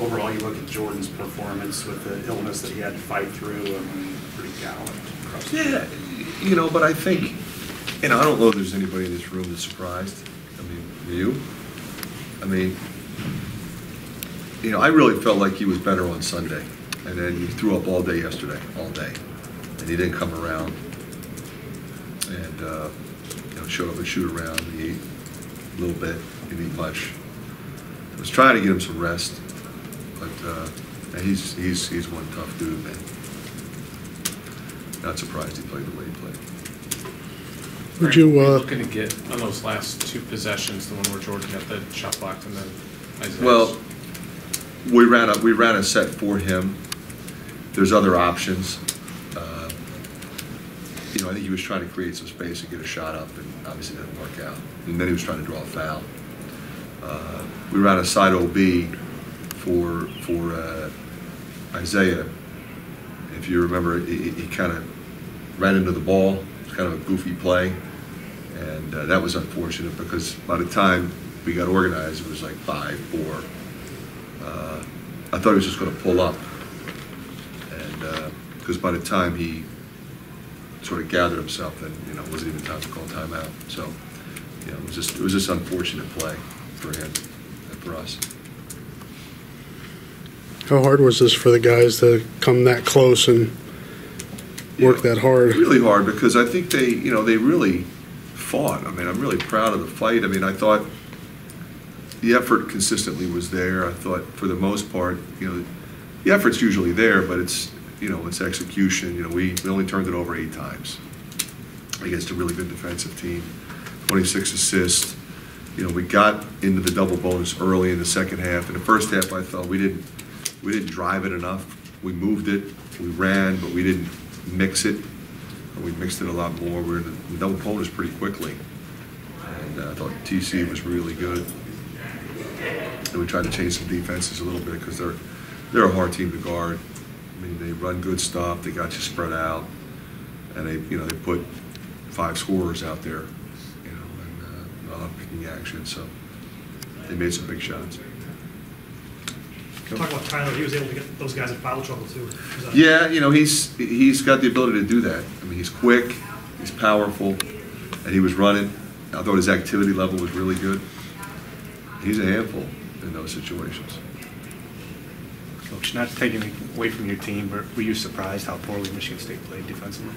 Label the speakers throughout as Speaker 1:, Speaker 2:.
Speaker 1: overall, you look at Jordan's performance with the illness that he had to fight through, and pretty gallant.
Speaker 2: Yeah, you know, but I think, you know, I don't know if there's anybody in this room that's surprised. I mean, you? I mean, you know, I really felt like he was better on Sunday, and then he threw up all day yesterday, all day, and he didn't come around, and you know, showed up and shoot around. He ate a little bit, he didn't eat much. I was trying to get him some rest, but he's one tough dude, man. Not surprised he played the way he played.
Speaker 3: Would you
Speaker 1: looking to get on those last two possessions, the one where Jordan got the shot blocked and then Isaiah?
Speaker 2: Well, we ran a set for him. There's other options. You know, I think he was trying to create some space and get a shot up, and obviously it didn't work out. And then he was trying to draw a foul. We ran a side OB for Isaiah. If you remember, he kind of ran into the ball. It was kind of a goofy play, and that was unfortunate because by the time we got organized, it was like 5-4. I thought he was just going to pull up, and because by the time he sort of gathered himself, then you know it wasn't even time to call timeout. So, you know, it was just unfortunate play for him and for us.
Speaker 3: How hard was this for the guys to come that close and work that hard?
Speaker 2: Really hard, because I think they really fought. I mean, I'm really proud of the fight. I mean, I thought the effort consistently was there. I thought for the most part, you know, the effort's usually there, but it's execution. You know, we only turned it over 8 times against a really good defensive team. 26 assists. You know, we got into the double bonus early in the second half. In the first half, I thought we didn't drive it enough. We moved it, we ran, but we didn't mix it. We mixed it a lot more. We were in the double bonus pretty quickly, and I thought TC was really good. And we tried to change some defenses a little bit because they're a hard team to guard. I mean, they run good stuff. They got you spread out, and they put 5 scorers out there, you know, and a lot of picking action. So they made some big shots.
Speaker 4: Talk about Tyler. He was able to get those guys in foul trouble too.
Speaker 2: Yeah, you know, he's got the ability to do that. I mean, he's quick, he's powerful, and he was running. I thought his activity level was really good. He's a handful in those situations.
Speaker 5: Coach, not taking away from your team, but were you surprised how poorly Michigan State played defensively?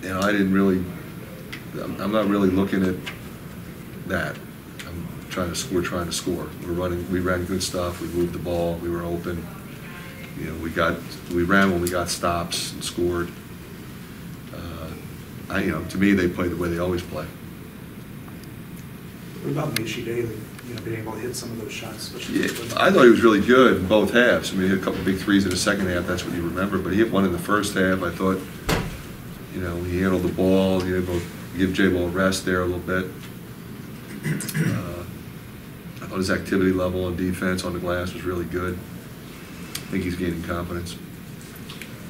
Speaker 2: You know, I didn't really. I'm not really looking at that. We're trying to score. We ran good stuff. We moved the ball. We were open. You know, we ran when we got stops and scored. You know, to me, they played the way they always play.
Speaker 4: What about Macy Daly? You know, being able to hit some of those shots.
Speaker 2: Yeah, I thought he was really good in both halves. I mean, he hit a couple big threes in the second half. That's what you remember. But he hit one in the first half. I thought, you know, he handled the ball. He was able to give J-Ball a rest there a little bit. I thought his activity level on defense on the glass was really good. I think he's gaining confidence.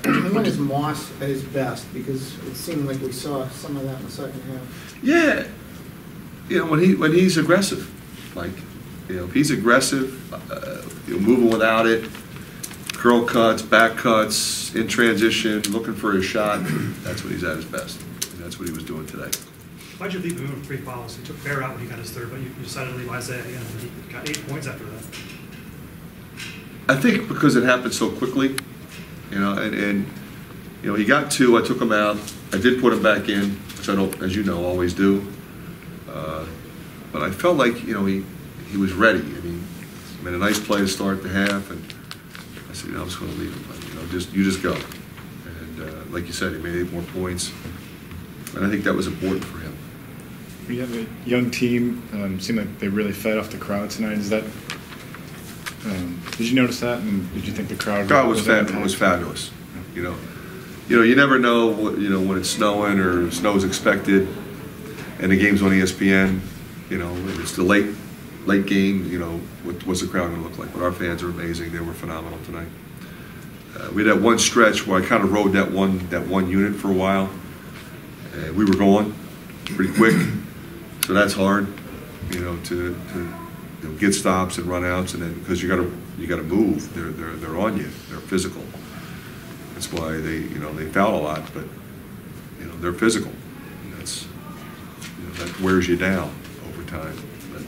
Speaker 6: When is Moss at his best? Because it seemed like we saw some of that in the second half.
Speaker 2: Yeah, you know, when he's aggressive, like, you know, if he's aggressive, you know, moving without it, curl cuts, back cuts, in transition, looking for his shot, that's when he's at his best. And that's what he was doing today.
Speaker 4: Why'd you leave him with 3 fouls? He took Bear out when he got his third, but you decided to leave Isaiah in, and he got 8 points after that.
Speaker 2: I think because it happened so quickly, you know, and you know, he got 2. I took him out. I did put him back in, which I don't, as you know, always do. But I felt like, you know, he was ready. I mean, he made a nice play to start the half, and I said, you know, I'm just going to leave him. But, you know, you just go. And like you said, he made 8 more points, and I think that was important for him.
Speaker 7: You have a young team. Seemed like they really fed off the crowd tonight. Is that? Did you notice that? And did you think the crowd?
Speaker 2: Was fabulous. You know, you never know when it's snowing or snow's expected, and the game's on ESPN. You know, it's the late game. You know, what's the crowd going to look like? But our fans are amazing. They were phenomenal tonight. We had that one stretch where I kind of rode that one unit for a while. We were going pretty quick. So that's hard, you know, to get stops and run outs, and then because you got to move. They're on you. They're physical. That's why they foul a lot, but they're physical. And that's that wears you down over time. But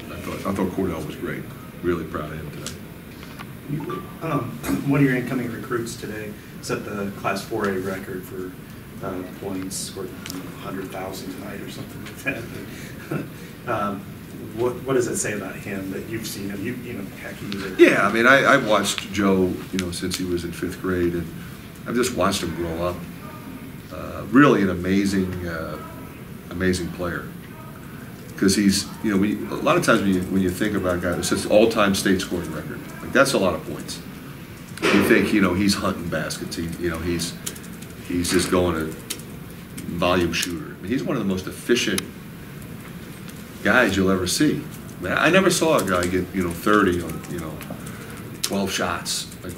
Speaker 2: I thought Cordell was great. Really proud of him today.
Speaker 5: One of your incoming recruits today set the Class 4A record for points, scored 100,000 tonight or something like that. What does it say about him that you've seen him? Heck, he was a
Speaker 2: Yeah, I mean, I've watched Joe, since he was in 5th grade, and I've just watched him grow up. Really an amazing player. Because he's, a lot of times when you think about a guy that sets all-time state scoring record, like that's a lot of points. You think, he's hunting baskets. He's just going to volume shooter. I mean, he's one of the most efficient guys you'll ever see. I mean, I never saw a guy get 30 on 12 shots like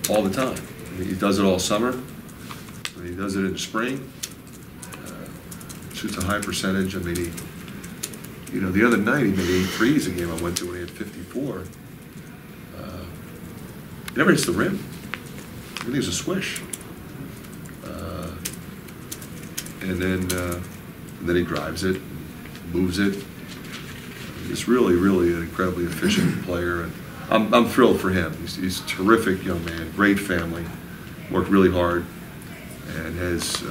Speaker 2: all the time. I mean, he does it all summer. I mean, he does it in the spring. Shoots a high percentage. I mean, the other night he made 8 threes a game I went to when he had 54. He never hits the rim. Everything's a swish. And then he drives it, moves it. He's really, really an incredibly efficient player, and I'm thrilled for him. He's a terrific young man, great family, worked really hard, and has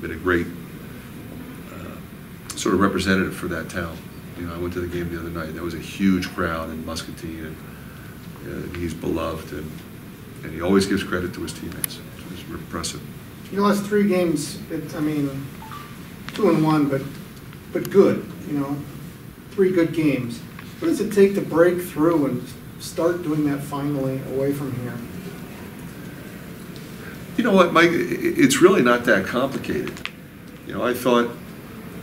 Speaker 2: been a great sort of representative for that town. I went to the game the other night. There was a huge crowd in Muscatine, and he's beloved, and he always gives credit to his teammates. It's impressive.
Speaker 6: Your last 3 games, 2-1, but good. 3 good games. What does it take to break through and start doing that finally away from here?
Speaker 2: You know what, Mike? It's really not that complicated. I thought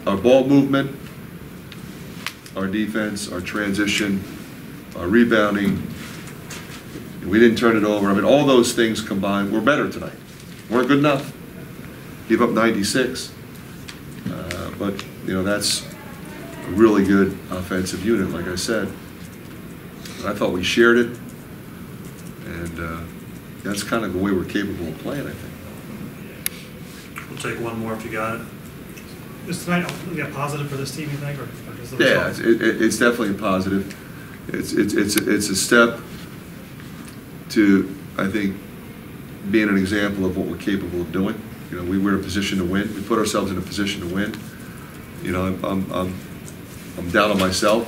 Speaker 2: our ball movement, our defense, our transition, our rebounding, we didn't turn it over. I mean, all those things combined, we're better tonight. Weren't good enough. Give up 96. But, that's a really good offensive unit, like I said. I thought we shared it. And that's kind of the way we're capable of playing, I think.
Speaker 4: We'll take one more if you got it. Is tonight a positive for this team, you think, or does the
Speaker 2: Yeah,
Speaker 4: result?
Speaker 2: it's definitely a positive. It's a step to, I think, being an example of what we're capable of doing. We were in a position to win. We put ourselves in a position to win. I'm down on myself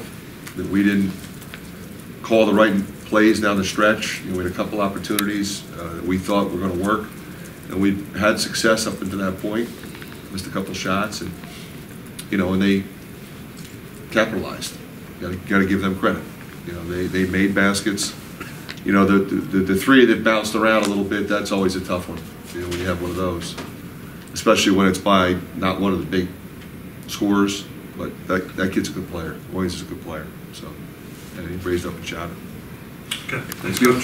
Speaker 2: that we didn't call the right plays down the stretch. We had a couple opportunities that we thought were going to work, and we had success up until that point. Missed a couple shots, and they capitalized. Got to give them credit. They made baskets. The 3 that bounced around a little bit, that's always a tough one. When you have one of those, especially when it's by not one of the big scorers, but that kid's a good player. Williams is a good player. So, and he raised up and shot it.
Speaker 4: Okay.
Speaker 2: Thanks, Coach.